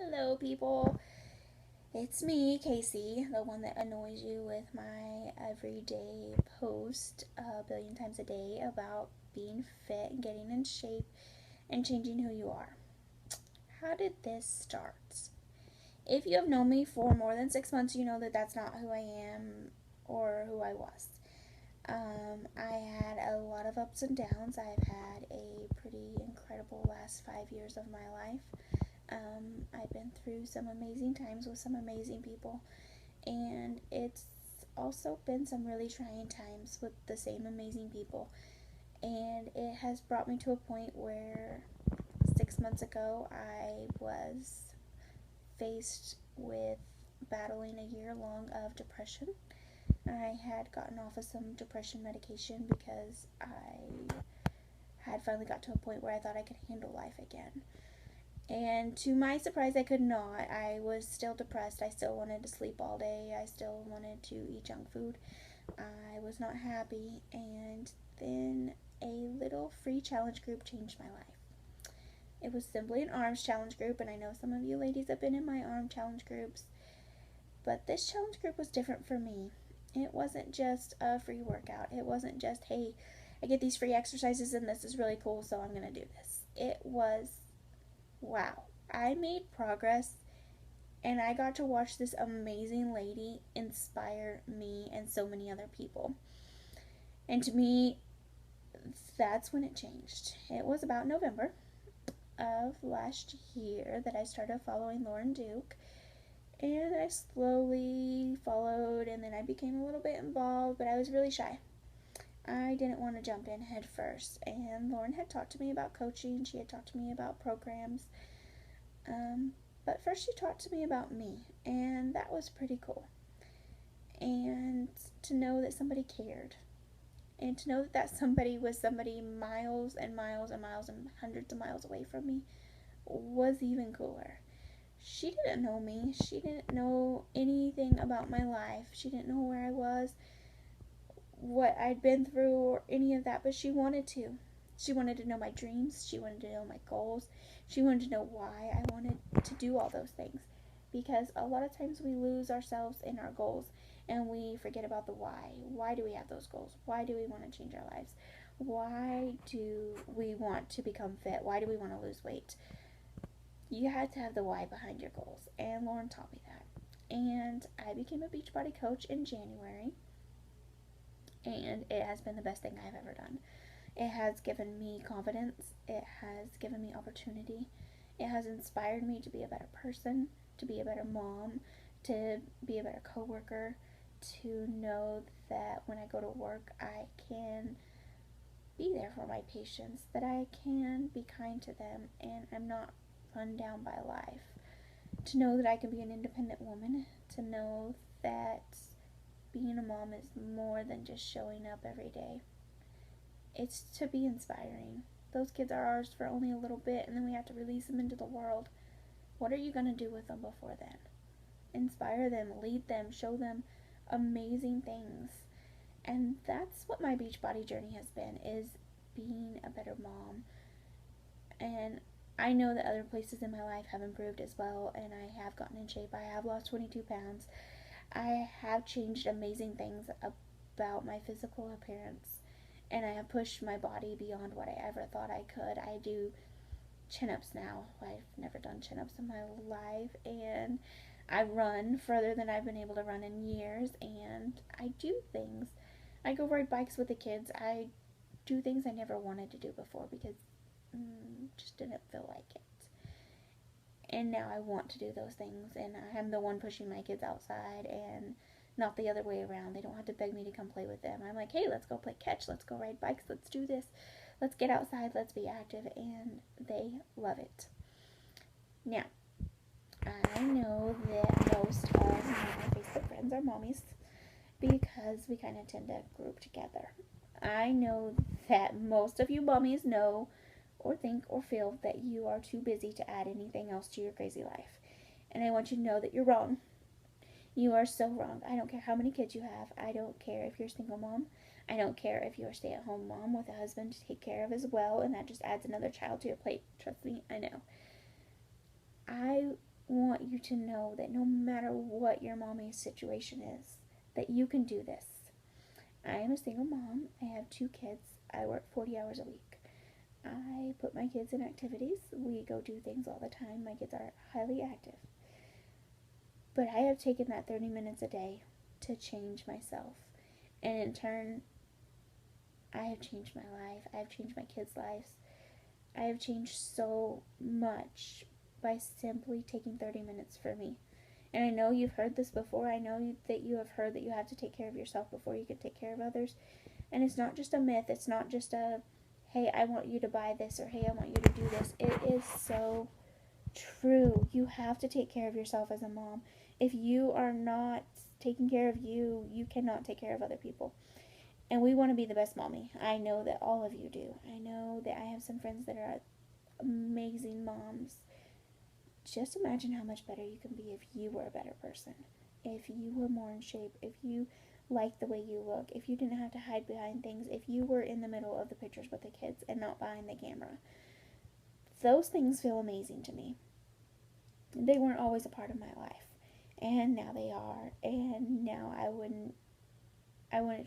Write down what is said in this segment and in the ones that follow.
Hello, people. It's me, Casey, the one that annoys you with my everyday post a billion times a day about being fit and getting in shape and changing who you are. How did this start? If you have known me for more than 6 months, you know that that's not who I am or who I was. I had a lot of ups and downs. I've had a pretty incredible last 5 years of my life. I've been through some amazing times with some amazing people, and it's also been some really trying times with the same amazing people. And it has brought me to a point where 6 months ago I was faced with battling a year long of depression. I had gotten off of some depression medication because I had finally got to a point where I thought I could handle life again. And to my surprise, I could not. I was still depressed. I still wanted to sleep all day. I still wanted to eat junk food. I was not happy. And then a little free challenge group changed my life. It was simply an arms challenge group, and I know some of you ladies have been in my arm challenge groups, but this challenge group was different for me. It wasn't just a free workout. It wasn't just, hey, I get these free exercises and this is really cool, so I'm going to do this. It was, wow, I made progress and I got to watch this amazing lady inspire me and so many other people. And to me, that's when it changed. It was about November of last year that I started following Lauren Duke. And I slowly followed, and then I became a little bit involved, but I was really shy. I didn't want to jump in head first. And Lauren had talked to me about coaching, she had talked to me about programs. Um, but first, she talked to me about me, and that was pretty cool. And to know that somebody cared, and to know that that somebody was somebody miles and miles and miles and hundreds of miles away from me was even cooler. She didn't know me. She didn't know anything about my life. She didn't know where I was, what I'd been through, or any of that, but she wanted to. She wanted to know my dreams. She wanted to know my goals. She wanted to know why I wanted to do all those things. Because a lot of times we lose ourselves in our goals and we forget about the why. Why do we have those goals? Why do we want to change our lives? Why do we want to become fit? Why do we want to lose weight? You had to have the why behind your goals, and Lauren taught me that. And I became a Beachbody coach in January, and it has been the best thing I've ever done. It has given me confidence, it has given me opportunity, it has inspired me to be a better person, to be a better mom, to be a better coworker, to know that when I go to work, I can be there for my patients, that I can be kind to them, and I'm not run down by life. To know that I can be an independent woman, to know that being a mom is more than just showing up every day. It's to be inspiring. Those kids are ours for only a little bit, and then we have to release them into the world. What are you going to do with them before then? Inspire them, lead them, show them amazing things. And that's what my Beachbody journey has been, is being a better mom. And I know that other places in my life have improved as well, and I have gotten in shape. I have lost 22 pounds. I have changed amazing things about my physical appearance, and I have pushed my body beyond what I ever thought I could. I do chin ups now. I've never done chin ups in my life, and I run further than I've been able to run in years, and I do things. I go ride bikes with the kids. I do things I never wanted to do before because just didn't feel like it. And now I want to do those things, and I'm the one pushing my kids outside and not the other way around. They don't have to beg me to come play with them. I'm like, hey, let's go play catch, let's go ride bikes, let's do this, let's get outside, let's be active, and they love it. Now, I know that most of my Facebook friends are mommies because we kind of tend to group together. I know that most of you mommies know or think or feel that you are too busy to add anything else to your crazy life. And I want you to know that you're wrong. You are so wrong. I don't care how many kids you have. I don't care if you're a single mom. I don't care if you're a stay at home mom with a husband to take care of as well, and that just adds another child to your plate. Trust me, I know. I want you to know that no matter what your mommy's situation is, that you can do this. I am a single mom. I have 2 kids. I work 40 hours a week. I put my kids in activities. We go do things all the time. My kids are highly active. But I have taken that 30 minutes a day to change myself. And in turn, I have changed my life. I have changed my kids' lives. I have changed so much by simply taking 30 minutes for me. And I know you've heard this before. I know that you have heard that you have to take care of yourself before you can take care of others. And it's not just a myth. It's not just a, hey, I want you to buy this, or hey, I want you to do this. It is so true. You have to take care of yourself as a mom. If you are not taking care of you, you cannot take care of other people. And we want to be the best mommy. I know that all of you do. I know that I have some friends that are amazing moms. Just imagine how much better you can be if you were a better person. If you were more in shape. If you liked the way you look. If you didn't have to hide behind things. If you were in the middle of the pictures with the kids and not behind the camera. Those things feel amazing to me. They weren't always a part of my life. And now they are. And now I wouldn't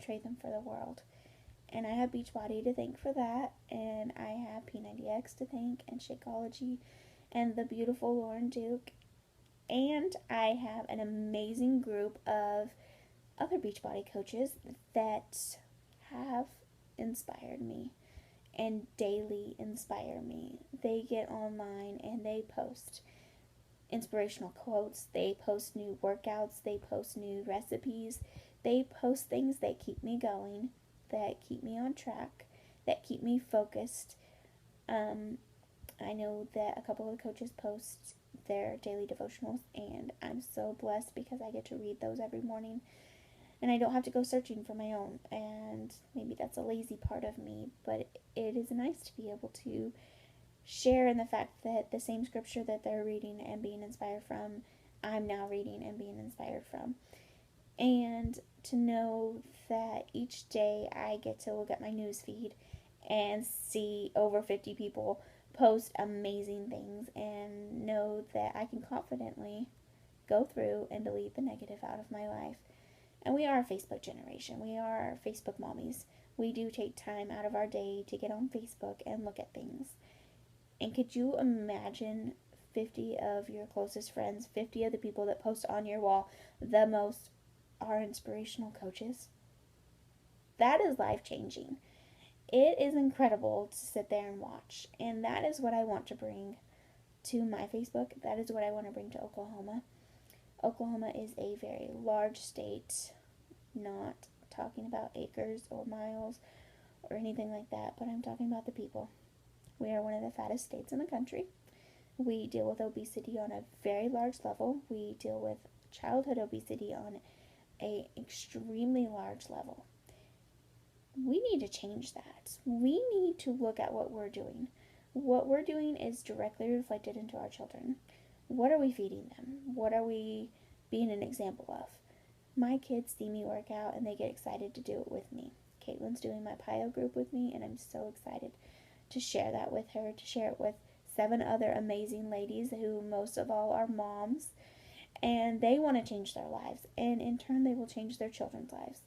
trade them for the world. And I have Beachbody to thank for that, and I have P90X to thank, and Shakeology, and the beautiful Lauren Duke, and I have an amazing group of other Beachbody coaches that have inspired me and daily inspire me. They get online and they post inspirational quotes, they post new workouts, they post new recipes, they post things that keep me going, that keep me on track, that keep me focused. I know that a couple of the coaches post their daily devotionals, and I'm so blessed because I get to read those every morning, and I don't have to go searching for my own. And maybe that's a lazy part of me, but it is nice to be able to share in the fact that the same scripture that they're reading and being inspired from, I'm now reading and being inspired from. And to know that each day I get to look at my news feed and see over 50 people post amazing things, and know that I can confidently go through and delete the negative out of my life. And we are a Facebook generation. We are Facebook mommies. We do take time out of our day to get on Facebook and look at things. And could you imagine 50 of your closest friends, 50 of the people that post on your wall the most are inspirational coaches? That is life-changing. It is incredible to sit there and watch. And that is what I want to bring to my Facebook. That is what I want to bring to Oklahoma. Oklahoma is a very large state, not talking about acres or miles or anything like that, but I'm talking about the people. We are one of the fattest states in the country. We deal with obesity on a very large level. We deal with childhood obesity on an extremely large level. We need to change that. We need to look at what we're doing. What we're doing is directly reflected into our children. What are we feeding them? What are we being an example of? My kids see me work out and they get excited to do it with me. Caitlin's doing my PIO group with me, and I'm so excited to share that with her, to share it with 7 other amazing ladies who most of all are moms, and they want to change their lives, and in turn they will change their children's lives.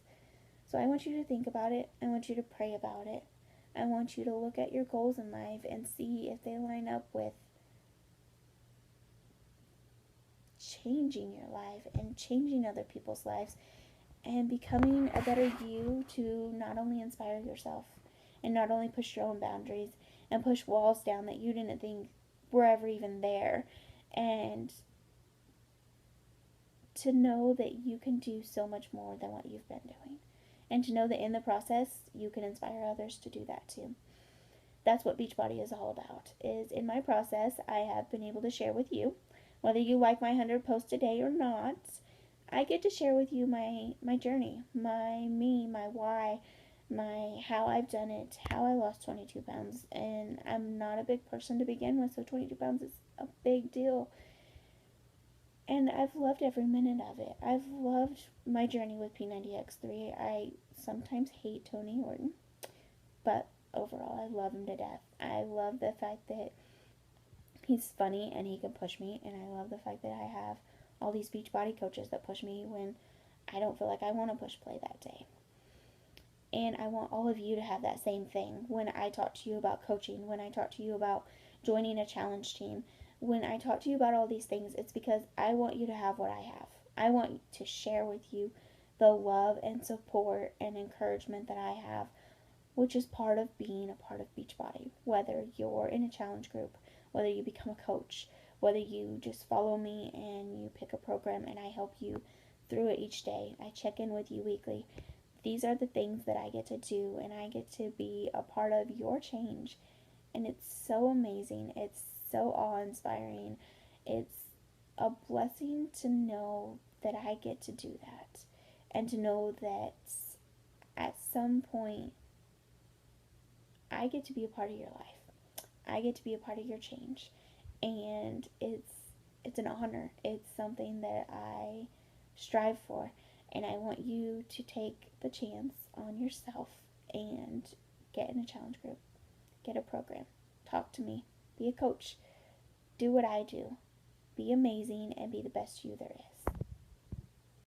So I want you to think about it. I want you to pray about it. I want you to look at your goals in life and see if they line up with changing your life and changing other people's lives and becoming a better you, to not only inspire yourself and not only push your own boundaries and push walls down that you didn't think were ever even there, and to know that you can do so much more than what you've been doing, and to know that in the process you can inspire others to do that too. That's what Beachbody is all about. Is in my process I have been able to share with you, whether you like my 100 posts a day or not, I get to share with you my journey, my me, my why, my how I've done it, how I lost 22 pounds. And I'm not a big person to begin with, so 22 pounds is a big deal. And I've loved every minute of it. I've loved my journey with P90X3. I sometimes hate Tony Horton, but overall I love him to death. I love the fact that He's funny and he can push me, and I love the fact that I have all these Beachbody coaches that push me when I don't feel like I want to push play that day. And I want all of you to have that same thing. When I talk to you about coaching, when I talk to you about joining a challenge team, when I talk to you about all these things, it's because I want you to have what I have. I want to share with you the love and support and encouragement that I have, which is part of being a part of Beachbody. Whether you're in a challenge group, whether you become a coach, whether you just follow me and you pick a program and I help you through it each day. I check in with you weekly. These are the things that I get to do, and I get to be a part of your change. And it's so amazing. It's so awe inspiring. It's a blessing to know that I get to do that, and to know that at some point I get to be a part of your life. I get to be a part of your change. And it's an honor. It's something that I strive for. And I want you to take the chance on yourself and get in a challenge group, get a program, talk to me, be a coach, do what I do, be amazing, and be the best you there is.